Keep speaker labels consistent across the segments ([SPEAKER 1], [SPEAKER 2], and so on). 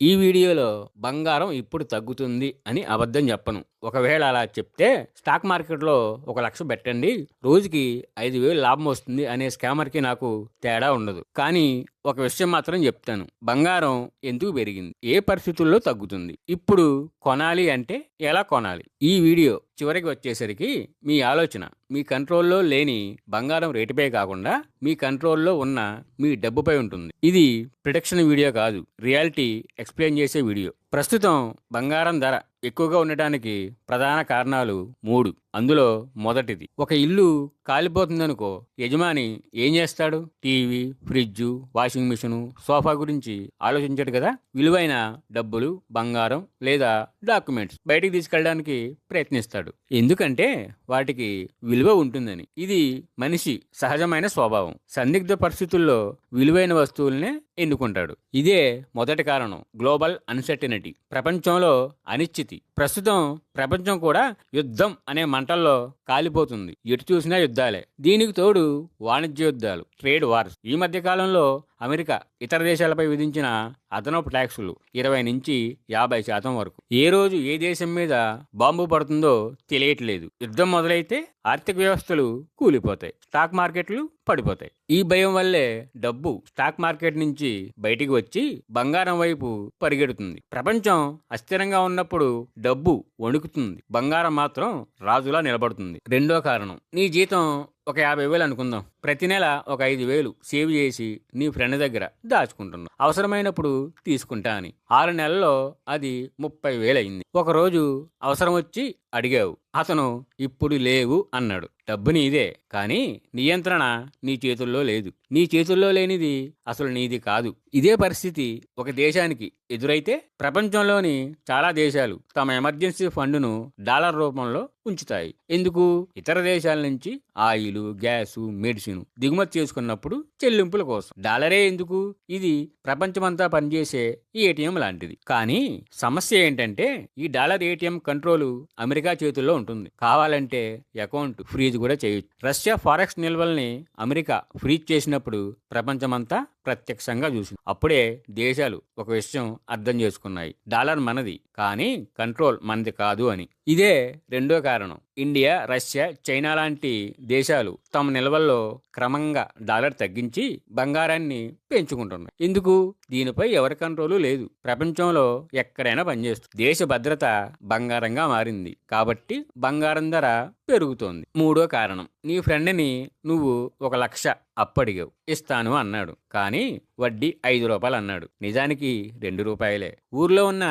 [SPEAKER 1] ఈ వీడియోలో బంగారం ఇప్పుడు తగ్గుతుంది అని అబద్ధం చెప్పను. ఒకవేళ అలా చెప్తే స్టాక్ మార్కెట్‌లో 1,00,000 పెట్టండి. రోజుకి 5,000 లాభం వస్తుంది అనే స్కామర్‌కి నాకు తేడా ఉండదు. కానీ ఒక విషయం మాత్రం చెప్తాను. బంగారం ఎందుకు పెరిగింది? ఏ పరిస్థితుల్లో తగ్గుతుంది? ఇప్పుడు కొనాలి అంటే ఎలా కొనాలి? ఈ వీడియో చివరికి వచ్చేసరికి మీ ఆలోచన మీ కంట్రోల్‌లో లేని బంగారం రేటుపై కాకుండా మీ కంట్రోల్‌లో ఉన్న మీ డబ్బుపై ఉంటుంది. ఇది ప్రిడిక్షన్ వీడియో కాదు. రియాలిటీ ఎక్స్‌ప్లెయిన్ చేసే వీడియో. ప్రస్తుతం బంగారం ధర ఎక్కువగా ఉండటానికి ప్రధాన కారణాలు 3. అందులో మొదటిది, ఒక ఇల్లు కాలిపోతుందనుకో, యజమాని ఏం చేస్తాడు? TV, fridge, washing machine, sofa గురించి ఆలోచించాడు కదా. విలువైన డబ్బులు, బంగారం లేదా డాక్యుమెంట్స్ బయటికి తీసుకెళ్ళడానికి ప్రయత్నిస్తాడు. ఎందుకంటే వాటికి విలువ ఉంటుందని. ఇది మనిషి సహజమైన స్వభావం. సందిగ్ధ పరిస్థితుల్లో విలువైన వస్తువుల్నే ఎన్నుకుంటాడు. ఇదే మొదటి కారణం. గ్లోబల్ అన్సర్టెనిటీ, ప్రపంచంలో అనిశ్చితి. ప్రస్తుతం ప్రపంచం కూడా యుద్ధం అనే మంటల్లో కాలిపోతుంది. ఎటు చూసినా యుద్ధాలే. దీనికి తోడు వాణిజ్య యుద్ధాలు, ట్రేడ్ వార్స్. ఈ మధ్య కాలంలో అమెరికా ఇతర దేశాలపై విధించిన అదనపు ట్యాక్సులు 20-50% వరకు. ఏ రోజు ఏ దేశం మీద బాంబు పడుతుందో తెలియట్లేదు. యుద్ధం మొదలైతే ఆర్థిక వ్యవస్థలు కూలిపోతాయి, స్టాక్ మార్కెట్లు పడిపోతాయి. ఈ భయం వల్లే డబ్బు స్టాక్ మార్కెట్ నుంచి బయటికి వచ్చి బంగారం వైపు పరిగెడుతుంది. ప్రపంచం అస్థిరంగా ఉన్నప్పుడు డబ్బు వణుకుతుంది, బంగారం మాత్రం రాజులా నిలబడుతుంది. రెండో కారణం, నీ జీతం ఒక 50,000 అనుకుందాం. ప్రతి నెల ఒక 5,000 సేవ్ చేసి నీ ఫ్రెండ్ దగ్గర దాచుకుంటున్నావు. అవసరమైనప్పుడు తీసుకుంటా అని. 6 నెలల్లో అది 30,000 అయింది. ఒకరోజు అవసరం వచ్చి అడిగావు. అతను ఇప్పుడు లేవు అన్నాడు. డబ్బు నీదే, కానీ నియంత్రణ నీ చేతుల్లో లేదు. నీ చేతుల్లో లేనిది అసలు నీది కాదు. ఇదే పరిస్థితి ఒక దేశానికి ఎదురైతే ప్రపంచంలోని చాలా దేశాలు తమ ఎమర్జెన్సీ ఫండును డాలర్ రూపంలో ఉంచుతాయి. ఎందుకు? ఇతర దేశాల నుంచి ఆయిల్, గ్యాసు, మెడిసిన్ దిగుమతి చేసుకున్నప్పుడు చెల్లింపుల కోసం. డాలరే ఎందుకు? ఇది ప్రపంచమంతా పనిచేసే ఏటీఎం లాంటిది. కానీ సమస్య ఏంటంటే ఈ డాలర్ ఏటీఎం కంట్రోలు అమెరికా చేతుల్లో ఉంటుంది. కావాలంటే అకౌంట్ ఫ్రీజ్ కూడా చేయొచ్చు. రష్యా ఫారెక్స్ నిల్వల్ని అమెరికా ఫ్రీజ్ చేసినప్పుడు ప్రపంచమంతా ప్రత్యక్షంగా చూసింది. అప్పుడే దేశాలు ఒక విషయం అర్థం చేసుకున్నాయి. డాలర్ మనది, కానీ కంట్రోల్ మనది కాదు అని. ఇదే రెండో కారణం. ఇండియా, రష్యా, చైనా లాంటి దేశాలు తమ నిల్వల్లో క్రమంగా డాలర్ తగ్గించి బంగారాన్ని పెంచుకుంటున్నాయి. ఎందుకు? దీనిపై ఎవరి కంట్రోలు లేదు. ప్రపంచంలో ఎక్కడైనా పనిచేస్తుంది. దేశ భద్రత బంగారంగా మారింది కాబట్టి బంగారం ధర పెరుగుతోంది. మూడో కారణం, నీ ఫ్రెండ్ని నువ్వు 1,00,000 అప్పడిగావు. ఇస్తాను అన్నాడు, కానీ వడ్డీ 5 రూపాయలు అన్నాడు. నిజానికి 2 రూపాయలే. ఊర్లో ఉన్న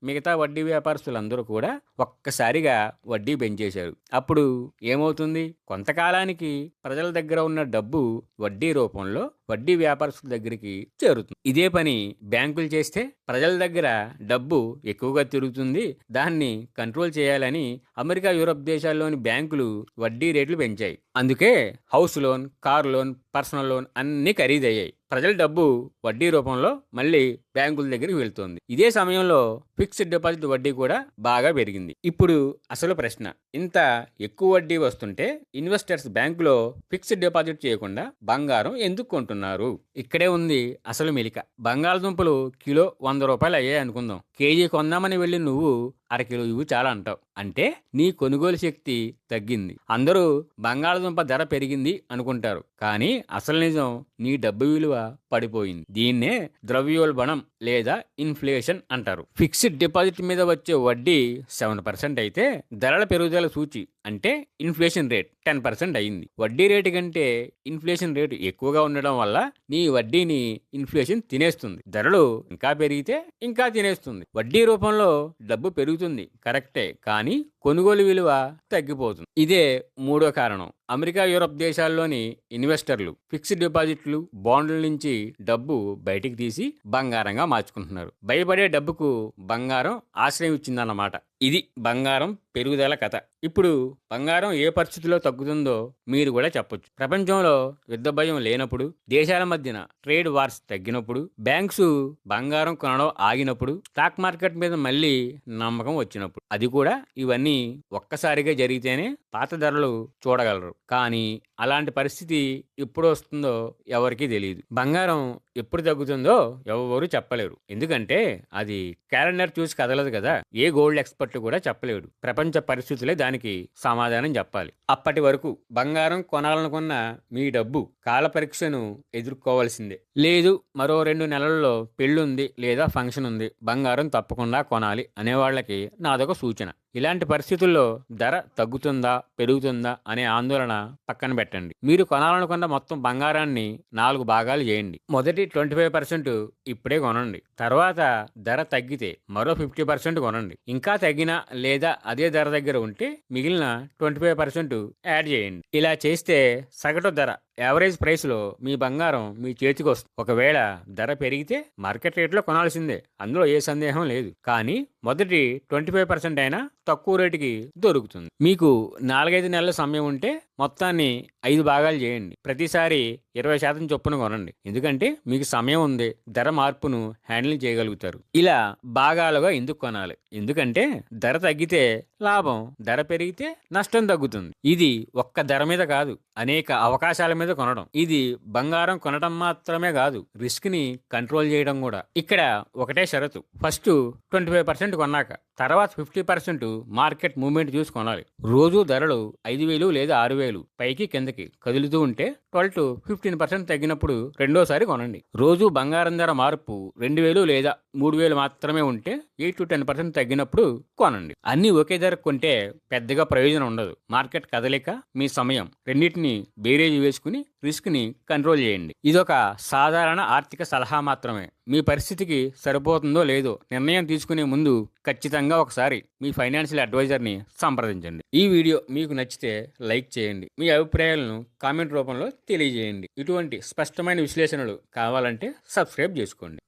[SPEAKER 1] మిగతా వడ్డీ వ్యాపారస్తులందరూ కూడా ఒక్కసారిగా వడ్డీ పెంచేశారు. అప్పుడు ఏమవుతుంది? కొంతకాలానికి ప్రజల దగ్గర ఉన్న డబ్బు వడ్డీ రూపంలో వడ్డీ వ్యాపారస్తుల దగ్గరికి చేరుతుంది. ఇదే పని బ్యాంకులు చేస్తే ప్రజల దగ్గర డబ్బు ఎక్కువగా తిరుగుతుంది. దాన్ని కంట్రోల్ చేయాలని అమెరికా, యూరప్ దేశాల్లోని బ్యాంకులు వడ్డీ రేట్లు పెంచాయి. అందుకే house loan, car loan, personal loan అన్నీ ఖరీదయ్యాయి. ప్రజల డబ్బు వడ్డీ రూపంలో మళ్ళీ బ్యాంకుల దగ్గరికి వెళ్తోంది. ఇదే సమయంలో ఫిక్స్డ్ డిపాజిట్ వడ్డీ కూడా బాగా పెరిగింది. ఇప్పుడు అసలు ప్రశ్న, ఇంత ఎక్కువ వడ్డీ వస్తుంటే ఇన్వెస్టర్స్ బ్యాంకులో ఫిక్స్డ్ డిపాజిట్ చేయకుండా బంగారం ఎందుకు కొంటున్నారు? ఇక్కడే ఉంది అసలు మెలిక. బంగాళదుంపలు కిలో 100 రూపాయలు అయ్యాయి అనుకుందాం. కేజీ కొందామని వెళ్ళి నువ్వు అరకిలో ఇవి చాలా అంటావు. అంటే నీ కొనుగోలు శక్తి తగ్గింది. అందరూ బంగాళదుంప ధర పెరిగింది అనుకుంటారు, కానీ అసలు నిజం నీ డబ్బు విలువ పడిపోయింది. దీన్నే ద్రవ్యోల్బణం లేదా ఇన్ఫ్లేషన్ అంటారు. ఫిక్స్డ్ డిపాజిట్ మీద వచ్చే వడ్డీ 7% అయితే ధరల పెరుగుదల సూచి అంటే ఇన్ఫ్లేషన్ రేట్ 10% అయింది. వడ్డీ రేటు కంటే ఇన్ఫ్లేషన్ రేటు ఎక్కువగా ఉండడం వల్ల నీ వడ్డీని ఇన్ఫ్లేషన్ తినేస్తుంది. ధరలు ఇంకా పెరిగితే ఇంకా తినేస్తుంది. వడ్డీ రూపంలో డబ్బు పెరుగుతుంది కరెక్టే, కానీ కొనుగోలు విలువ తగ్గిపోతుంది. ఇదే మూడో కారణం. అమెరికా, యూరప్ దేశాల్లోని ఇన్వెస్టర్లు ఫిక్స్డ్ డిపాజిట్లు, బాండ్ల నుంచి డబ్బు బయటికి తీసి బంగారంగా మార్చుకుంటున్నారు. భయపడే డబ్బుకు బంగారం ఆశ్రయం ఇచ్చిందన్నమాట. ఇది బంగారం పెరుగుదల కథ. ఇప్పుడు బంగారం ఏ పరిస్థితిలో తగ్గుతుందో మీరు కూడా చెప్పొచ్చు. ప్రపంచంలో యుద్ధ భయం లేనప్పుడు, దేశాల మధ్యన ట్రేడ్ వార్స్ తగ్గినప్పుడు, బ్యాంక్స్ బంగారం కొనడం ఆగినప్పుడు, స్టాక్ మార్కెట్ మీద మళ్ళీ నమ్మకం వచ్చినప్పుడు. అది కూడా ఇవన్నీ ఒక్కసారిగా జరిగితేనే పాత ధరలు చూడగలరు. కానీ అలాంటి పరిస్థితి ఎప్పుడు వస్తుందో ఎవరికీ తెలియదు. బంగారం ఎప్పుడు తగ్గుతుందో ఎవరు చెప్పలేరు. ఎందుకంటే అది క్యాలెండర్ చూసి కదలదు కదా. ఏ గోల్డ్ ఎక్స్పర్ట్ కూడా చెప్పలేడు. ప్రపంచ పరిస్థితులే దానికి సమాధానం చెప్పాలి. అప్పటి వరకు బంగారం కొనాలనుకున్న మీ డబ్బు కాల పరీక్షను ఎదుర్కోవాల్సిందే. లేదు మరో 2 నెలల్లో పెళ్ళుంది లేదా ఫంక్షన్ ఉంది, బంగారం తప్పకుండా కొనాలి అనేవాళ్ళకి నాదొక సూచన. ఇలాంటి పరిస్థితుల్లో ధర తగ్గుతుందా పెరుగుతుందా అనే ఆందోళన పక్కన పెట్టండి. మీరు కొనాలనుకున్న మొత్తం బంగారాన్ని 4 భాగాలు చేయండి. మొదటి 25% ఇప్పుడే కొనండి. తర్వాత ధర తగ్గితే మరో 50% కొనండి. ఇంకా తగ్గినా లేదా అదే ధర దగ్గర ఉంటే మిగిలిన 25% యాడ్ చేయండి. ఇలా చేస్తే సగటు ధర యావరేజ్ ప్రైస్ లో మీ బంగారం మీ చేతికి వస్తుంది. ఒకవేళ ధర పెరిగితే మార్కెట్ రేట్లో కొనాల్సిందే, అందులో ఏ సందేహం లేదు. కానీ మొదటి 25% అయినా తక్కువ రేటుకి దొరుకుతుంది. మీకు 4-5 నెలల సమయం ఉంటే మొత్తాన్ని 5 భాగాలు చేయండి. ప్రతిసారి 20% చొప్పున కొనండి. ఎందుకంటే మీకు సమయం ఉంది, ధర మార్పును హ్యాండిల్ చేయగలుగుతారు. ఇలా భాగాలుగా ఎందుకు కొనాలి? ఎందుకంటే ధర తగ్గితే లాభం, ధర పెరిగితే నష్టం తగ్గుతుంది. ఇది ఒక్క ధర మీద కాదు, అనేక అవకాశాల మీద కొనడం. ఇది బంగారం కొనడం మాత్రమే కాదు, రిస్క్ ని కంట్రోల్ చేయడం కూడా. ఇక్కడ ఒకటే షరతు, ఫస్ట్ 25% కొన్నాక తర్వాత 50% మార్కెట్ మూవ్మెంట్ చూసి కొనాలి. రోజు ధరలు 5,000 లేదా 6,000 పైకి కిందకి కదులుతూ ఉంటే 12-15% తగ్గినప్పుడు రెండోసారి కొనండి. రోజు బంగారం ధర మార్పు 2,000 లేదా 3,000 మాత్రమే ఉంటే 8-10% తగ్గినప్పుడు కొనండి. అన్ని ఒకే ధర కొంటే పెద్దగా ప్రయోజనం ఉండదు. మార్కెట్ కదలిక, మీ సమయం రెండింటిని బేరేజ్ వేసుకుని రిస్క్ ని కంట్రోల్ చేయండి. ఇదొక సాధారణ ఆర్థిక సలహా మాత్రమే. మీ పరిస్థితికి సరిపోతుందో లేదో నిర్ణయం తీసుకునే ముందు ఖచ్చితంగా ఒకసారి మీ ఫైనాన్షియల్ అడ్వైజర్ని సంప్రదించండి. ఈ వీడియో మీకు నచ్చితే లైక్ చేయండి. మీ అభిప్రాయాలను కామెంట్ రూపంలో తెలియజేయండి. ఇటువంటి స్పష్టమైన విశ్లేషణలు కావాలంటే సబ్స్క్రైబ్ చేసుకోండి.